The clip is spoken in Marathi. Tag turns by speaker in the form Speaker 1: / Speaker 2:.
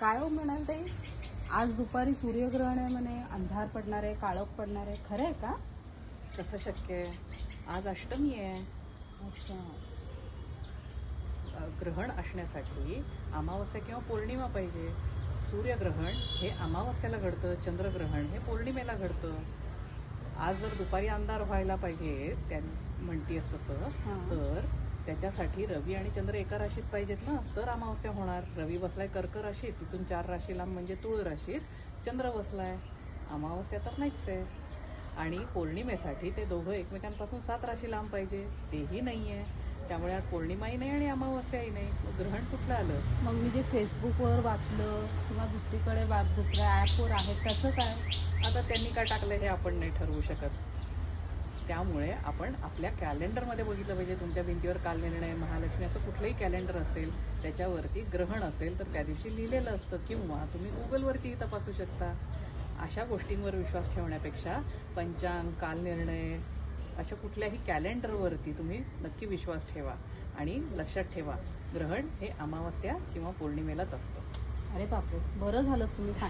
Speaker 1: काय हो म्हणाल ते आज दुपारी सूर्यग्रहण आहे म्हणे, अंधार पडणार आहे, काळोख पडणार आहे, खरं आहे का?
Speaker 2: कसं शक्य आहे? आज अष्टमी आहे.
Speaker 1: अच्छा.
Speaker 2: ग्रहण असण्यासाठी अमावस्या किंवा पौर्णिमा पाहिजे. सूर्यग्रहण हे अमावस्याला घडतं, चंद्रग्रहण हे पौर्णिमेला घडतं. आज जर दुपारी अंधार व्हायला पाहिजे त्या म्हणतीस तसं,
Speaker 1: हां.
Speaker 2: तर त्याच्यासाठी रवी आणि चंद्र एका राशीत पाहिजेत ना, तर अमावस्या होणार. रवी बसलाय कर्क राशीत, तिथून 4 राशी लांब म्हणजे तुळ राशीत चंद्र बसलाय. अमावस्या तर नाहीच आहे. आणि पौर्णिमेसाठी ते दोघं एकमेकांपासून 7 राशी लांब पाहिजे, तेही नाही आहे. त्यामुळे आज पौर्णिमाही नाही आणि अमावस्याही नाही. मग ग्रहण कुठलं आलं?
Speaker 1: मग मी जे फेसबुकवर वाचलं किंवा दुसरीकडे दुसऱ्या ॲपवर आहेत त्याचं काय?
Speaker 2: आता त्यांनी काय टाकलं हे आपण नाही ठरवू शकत. त्यामुळे आपण आपल्या कॅलेंडरमध्ये बघितलं पाहिजे. तुमच्या भिंतीवर काल निर्णय, महालक्ष्मी असं कुठलंही कॅलेंडर असेल त्याच्यावरती ग्रहण असेल तर त्या दिवशी लिहिलेलं असतं, किंवा तुम्ही गुगलवरतीही तपासू शकता. अशा गोष्टींवर विश्वास ठेवण्यापेक्षा पंचांग, काल निर्णय अशा कुठल्याही कॅलेंडरवरती तुम्ही नक्की विश्वास ठेवा. आणि लक्षात ठेवा, ग्रहण हे अमावस्या किंवा पौर्णिमेलाच असतं.
Speaker 1: अरे बापरे, बरं झालं तुम्ही